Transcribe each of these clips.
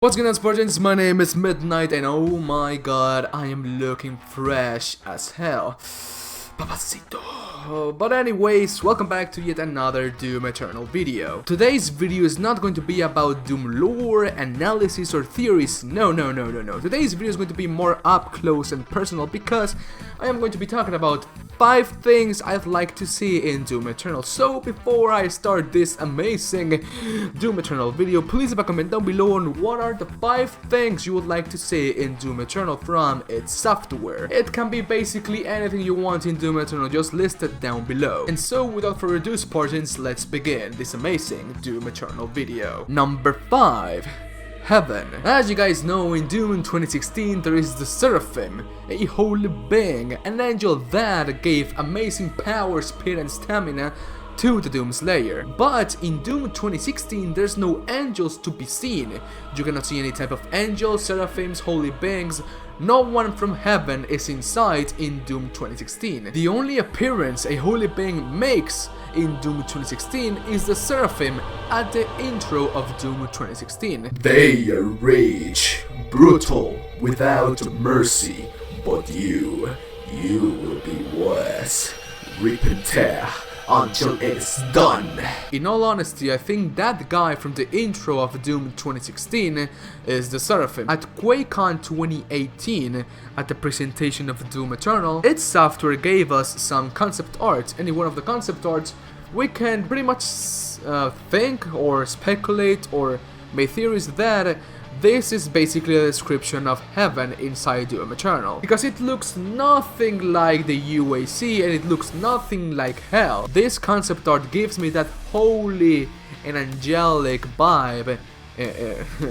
What's going on, Spartans? My name is Midnight and oh my god, I am looking fresh as hell. Papacito. But anyways, welcome back to yet another Doom Eternal video. Today's video is not going to be about Doom lore, analysis or theories. No. Today's video is going to be more up close and personal because I am going to be talking about 5 things I'd like to see in Doom Eternal. So before I start this amazing Doom Eternal video, please leave a comment down below on what are the 5 things you would like to see in Doom Eternal from its software. It can be basically anything you want in Doom Eternal, just list it down below. And so without further ado, Spartans, let's begin this amazing Doom Eternal video. Number 5. Heaven. As you guys know, in Doom 2016 there is the Seraphim, a holy being, an angel that gave amazing power, speed and stamina to the Doom Slayer. But in Doom 2016 there's no angels to be seen. You cannot see any type of angels, seraphims, holy beings. No one from heaven is in sight in Doom 2016. The only appearance a holy being makes in Doom 2016 is the Seraphim at the intro of Doom 2016. They rage, brutal, without mercy, but you will be worse. Rip and tear until it's done. In all honesty, I think that guy from the intro of Doom 2016 is the Seraphim. At QuakeCon 2018, at the presentation of Doom Eternal, its software gave us some concept art, and in one of the concept arts we can pretty much think or speculate or make theories that this is basically a description of heaven inside Doom Eternal, because it looks nothing like the UAC and it looks nothing like hell. This concept art gives me that holy and angelic vibe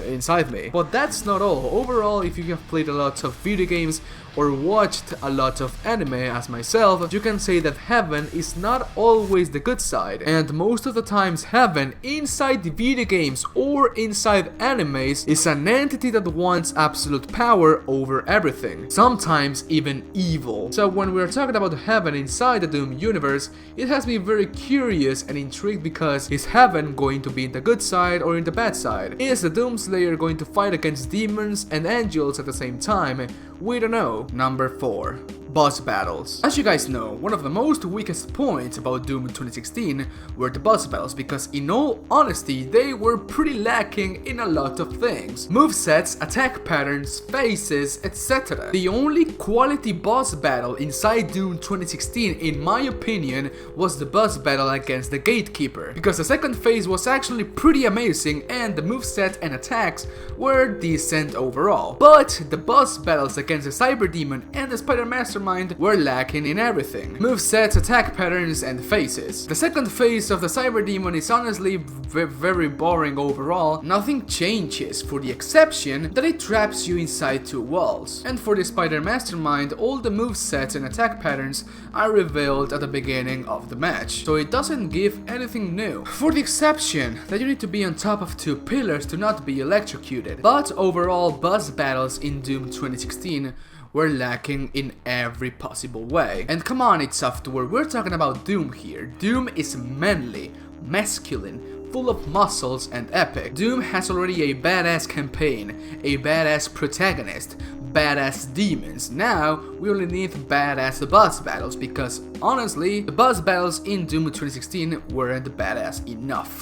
inside me. But that's not all. Overall, if you have played a lot of video games or watched a lot of anime as myself, you can say that heaven is not always the good side, and most of the times heaven inside the video games or inside animes is an entity that wants absolute power over everything, sometimes even evil. So when we're talking about heaven inside the Doom universe, it has me very curious and intrigued, because is heaven going to be in the good side or in the bad side? Is the Doom Slayer going to fight against demons and angels at the same time? We don't know. Number 4. Boss battles. As you guys know, one of the most weakest points about Doom 2016 were the boss battles, because in all honesty they were pretty lacking in a lot of things. Movesets, attack patterns, phases, etc. The only quality boss battle inside Doom 2016, in my opinion, was the boss battle against the Gatekeeper, because the second phase was actually pretty amazing and the moveset and attacks were decent overall. But the boss battles against the Cyber Demon and the Spider Mastermind were lacking in everything: movesets, attack patterns and phases. The second phase of the Cyber Demon is honestly very boring overall. Nothing changes, for the exception that it traps you inside 2 walls. And for the Spider Mastermind, all the movesets and attack patterns are revealed at the beginning of the match, so it doesn't give anything new, for the exception that you need to be on top of 2 pillars to not be electrocuted. But overall, boss battles in Doom 2016 were lacking in every possible way. And come on, it's software, we're talking about Doom here. Doom is manly, masculine, full of muscles and epic. Doom has already a badass campaign, a badass protagonist, badass demons. Now we only need badass boss battles, because honestly the boss battles in Doom 2016 weren't badass enough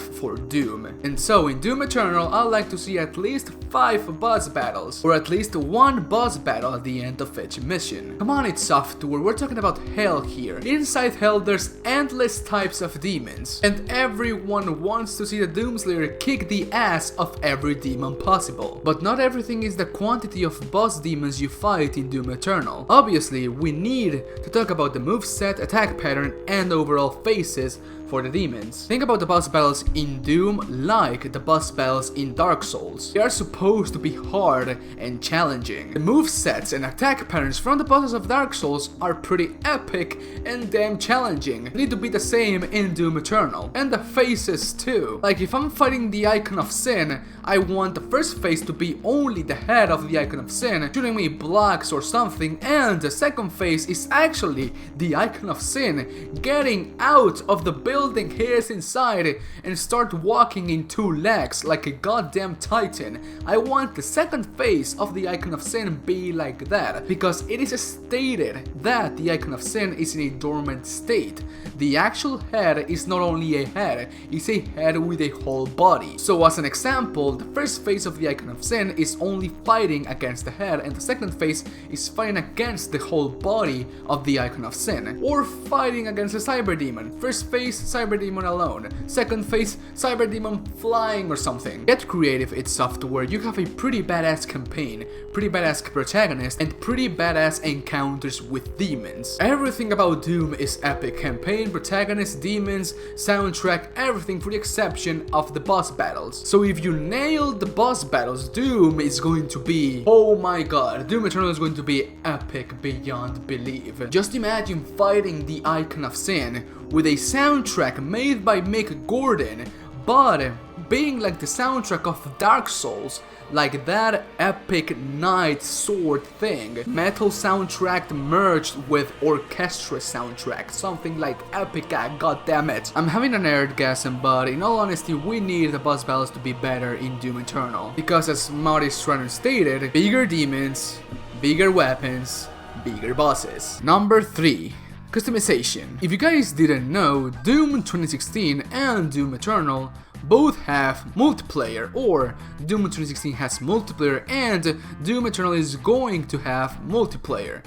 for Doom. And so in Doom Eternal I'd like to see at least 5 boss battles, or at least 1 boss battle at the end of each mission. Come on, it's software, we're talking about hell here. Inside hell there's endless types of demons, and everyone wants to see the Doom Slayer kick the ass of every demon possible. But not everything is the quantity of boss demons you fight in Doom Eternal. Obviously, we need to talk about the moveset, attack pattern, and overall phases for the demons. Think about the boss battles in Doom like the boss battles in Dark Souls. They are supposed to be hard and challenging. The movesets and attack patterns from the bosses of Dark Souls are pretty epic and damn challenging. They need to be the same in Doom Eternal. And the phases too. Like if I'm fighting the Icon of Sin, I want the first phase to be only the head of the Icon of Sin shooting me blocks or something, and the second phase is actually the Icon of Sin getting out of the building building hairs inside and start walking in 2 legs like a goddamn titan. I want the second phase of the Icon of Sin be like that, because it is stated that the Icon of Sin is in a dormant state. The actual head is not only a head, it's a head with a whole body. So as an example, the first phase of the Icon of Sin is only fighting against the head, and the second phase is fighting against the whole body of the Icon of Sin. Or fighting against a Cyber Demon. First phase, Cyber Demon alone. Second phase, Cyber Demon flying or something. Get Creative id Software, you have a pretty badass campaign, pretty badass protagonist, and pretty badass encounters with demons. Everything about Doom is epic. Campaign, protagonist, demons, soundtrack, everything for the exception of the boss battles. So if you nail the boss battles, Doom is going to be, oh my god, Doom Eternal is going to be epic beyond belief. Just imagine fighting the Icon of Sin with a soundtrack made by Mick Gordon, but being like the soundtrack of Dark Souls, like that epic knight sword thing. Metal soundtrack merged with orchestra soundtrack, something like epic, god damn it. I'm having a nerdgasm, but in all honesty, we need the boss battles to be better in Doom Eternal. Because as Marty Stratton stated, bigger demons, bigger weapons, bigger bosses. Number 3. Customization. If you guys didn't know, Doom 2016 and Doom Eternal both have multiplayer, or Doom 2016 has multiplayer and Doom Eternal is going to have multiplayer.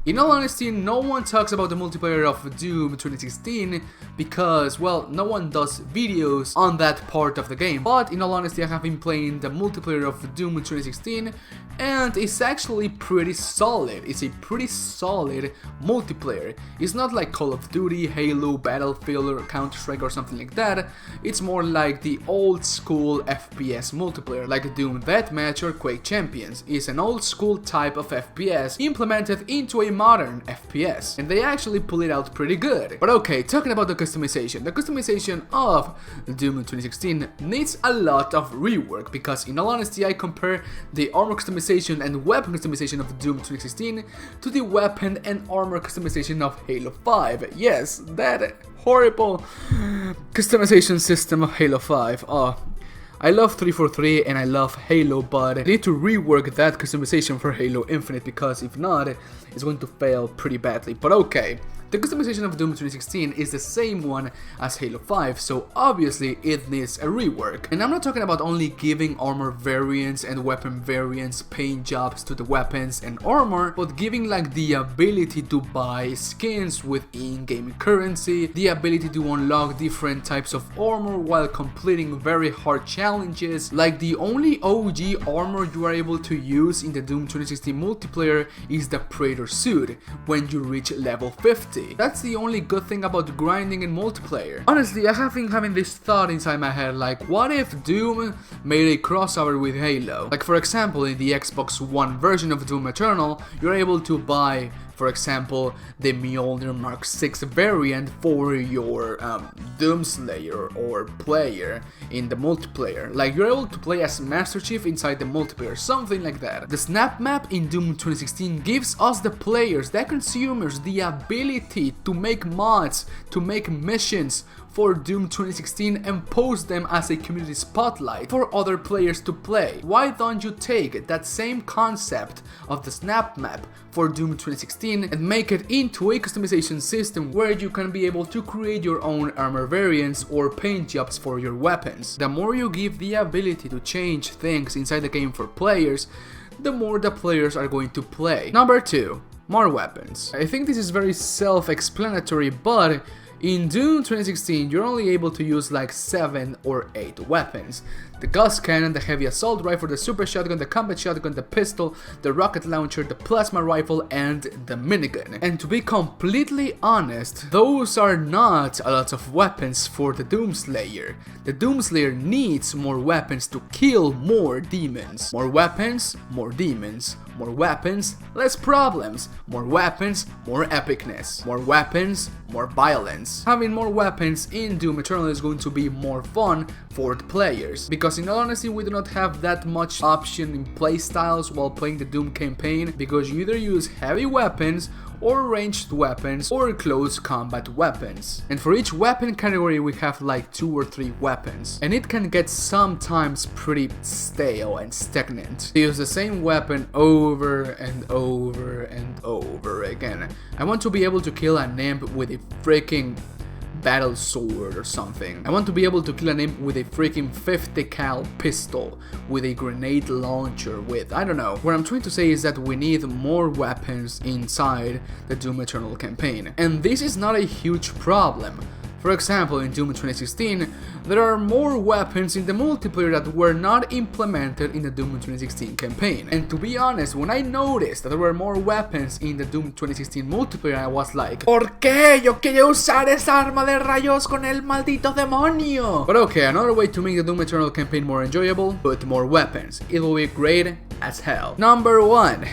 In all honesty, no one talks about the multiplayer of Doom 2016 because, well, no one does videos on that part of the game. But in all honesty, I have been playing the multiplayer of Doom 2016 and it's actually pretty solid. It's a pretty solid multiplayer. It's not like Call of Duty, Halo, Battlefield, or Counter-Strike or something like that. It's more like the old school FPS multiplayer, like Doom Deathmatch or Quake Champions. It's an old school type of FPS implemented into a modern FPS, and they actually pull it out pretty good. But okay, talking about the customization of Doom 2016 needs a lot of rework, because in all honesty, I compare the armor customization and weapon customization of Doom 2016 to the weapon and armor customization of Halo 5. Yes, that horrible customization system of Halo 5. Oh, I love 343 and I love Halo, but I need to rework that customization for Halo Infinite, because if not, it's going to fail pretty badly. But okay, the customization of Doom 2016 is the same one as Halo 5, so obviously it needs a rework. And I'm not talking about only giving armor variants and weapon variants, paint jobs to the weapons and armor, but giving like the ability to buy skins with in-game currency, the ability to unlock different types of armor while completing very hard challenges. Like the only OG armor you are able to use in the Doom 2016 multiplayer is the Praetor suit when you reach level 50. That's the only good thing about grinding in multiplayer. Honestly, I have been having this thought inside my head, like, what if Doom made a crossover with Halo? Like, for example, in the Xbox One version of Doom Eternal, you're able to buy, for example, the Mjolnir Mark 6 variant for your Doomslayer or player in the multiplayer. Like, you're able to play as Master Chief inside the multiplayer, something like that. The snap map in Doom 2016 gives us, the players, the consumers, the ability to make mods, to make missions for Doom 2016 and post them as a community spotlight for other players to play. Why don't you take that same concept of the snap map for Doom 2016 and make it into a customization system where you can be able to create your own armor variants or paint jobs for your weapons? The more you give the ability to change things inside the game for players, the more the players are going to play. Number 2, more weapons. I think this is very self-explanatory, but in Doom 2016, you're only able to use like 7 or 8 weapons. The Gauss Cannon, the Heavy Assault Rifle, the Super Shotgun, the Combat Shotgun, the Pistol, the Rocket Launcher, the Plasma Rifle, and the Minigun. And to be completely honest, those are not a lot of weapons for the Doomslayer. The Doomslayer needs more weapons to kill more demons. More weapons, more demons. More weapons, less problems. More weapons, more epicness. More weapons, more violence. Having more weapons in Doom Eternal is going to be more fun for the players, because in all honesty, we do not have that much option in playstyles while playing the Doom campaign, because you either use heavy weapons or ranged weapons, or close combat weapons. And for each weapon category we have like 2 or 3 weapons, and it can get sometimes pretty stale and stagnant to use the same weapon over and over and over again. I want to be able to kill an imp with a freaking battle sword or something. I want to be able to kill an imp with a freaking 50 cal pistol, with a grenade launcher, with, I don't know. What I'm trying to say is that we need more weapons inside the Doom Eternal campaign, and this is not a huge problem. For example, in Doom 2016, there are more weapons in the multiplayer that were not implemented in the Doom 2016 campaign. And to be honest, when I noticed that there were more weapons in the Doom 2016 multiplayer, I was like, ¿Por qué? Yo quiero usar esa arma de rayos con el maldito demonio! But okay, another way to make the Doom Eternal campaign more enjoyable, put more weapons. It will be great as hell. Number 1.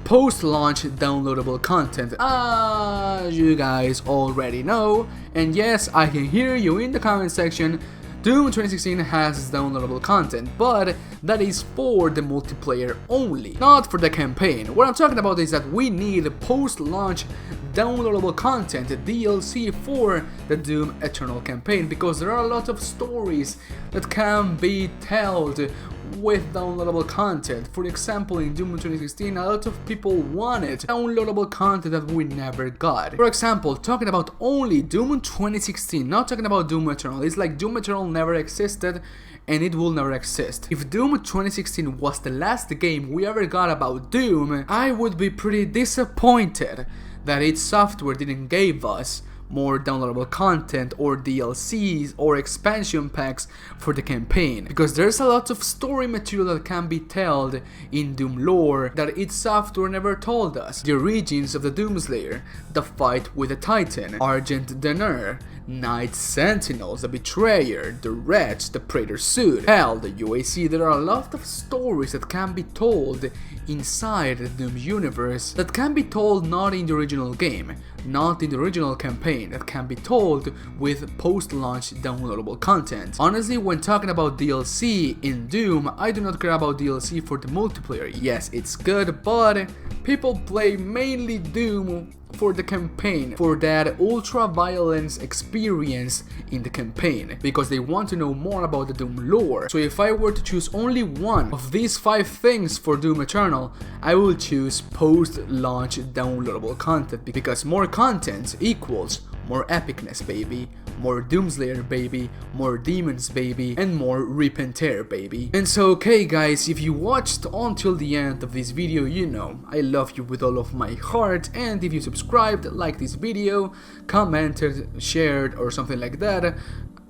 Post-launch downloadable content. As you guys already know, and yes, I can hear you in the comment section, Doom 2016 has downloadable content, but that is for the multiplayer only, not for the campaign. What I'm talking about is that we need post-launch downloadable content, DLC, for the Doom Eternal campaign, because there are a lot of stories that can be told with downloadable content. For example, in Doom 2016, a lot of people wanted downloadable content that we never got. For example, talking about only Doom 2016, not talking about Doom Eternal. It's like Doom Eternal never existed and it will never exist. If Doom 2016 was the last game we ever got about Doom, I would be pretty disappointed that id Software didn't give us more downloadable content or DLCs or expansion packs for the campaign, because there's a lot of story material that can be told in Doom lore that id Software never told us. The origins of the Doomslayer, the fight with the Titan, Argent Daener, Night Sentinels, the Betrayer, the Wretch, the Praetor Suit, Hell, the UAC. There are a lot of stories that can be told inside the Doom universe that can be told not in the original game, not in the original campaign, that can be told with post-launch downloadable content. Honestly, when talking about DLC in Doom, I do not care about DLC for the multiplayer. Yes, it's good, but people play mainly Doom for the campaign, for that ultra-violence experience in the campaign, because they want to know more about the Doom lore. So if I were to choose only one of these 5 things for Doom Eternal, I will choose post-launch downloadable content, because more content equals more epicness, baby, more Doomslayer, baby, more demons, baby, and more Rip and Tear, baby. And so, okay guys, if you watched until the end of this video, you know I love you with all of my heart, and if you subscribed, liked this video, commented, shared, or something like that,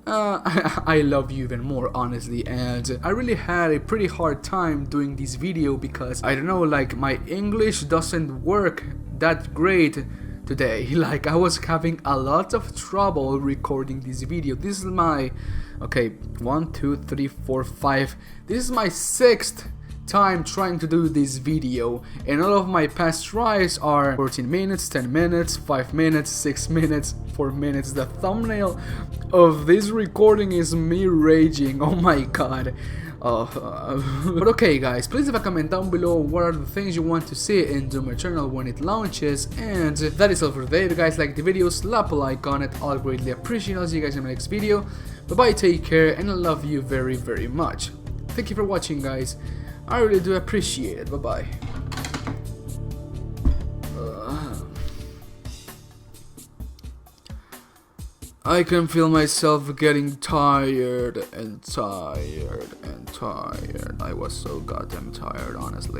I love you even more, honestly. And I really had a pretty hard time doing this video because, I don't know, like, my English doesn't work that great today. Like, I was having a lot of trouble recording this video. This is my, okay, 1, 2, 3, 4, 5, this is my 6th time trying to do this video, and all of my past tries are 14 minutes, 10 minutes, 5 minutes, 6 minutes, 4 minutes. The thumbnail of this recording is me raging, oh my god. But okay guys, please leave a comment down below what are the things you want to see in Doom Eternal when it launches, and that is all for today. If you guys like the video, slap a like on it, I'll greatly appreciate it. I'll see you guys in my next video. Bye bye, take care, and I love you very very much. Thank you for watching guys, I really do appreciate it. Bye bye. I can feel myself getting tired and tired and tired. I was so goddamn tired, honestly.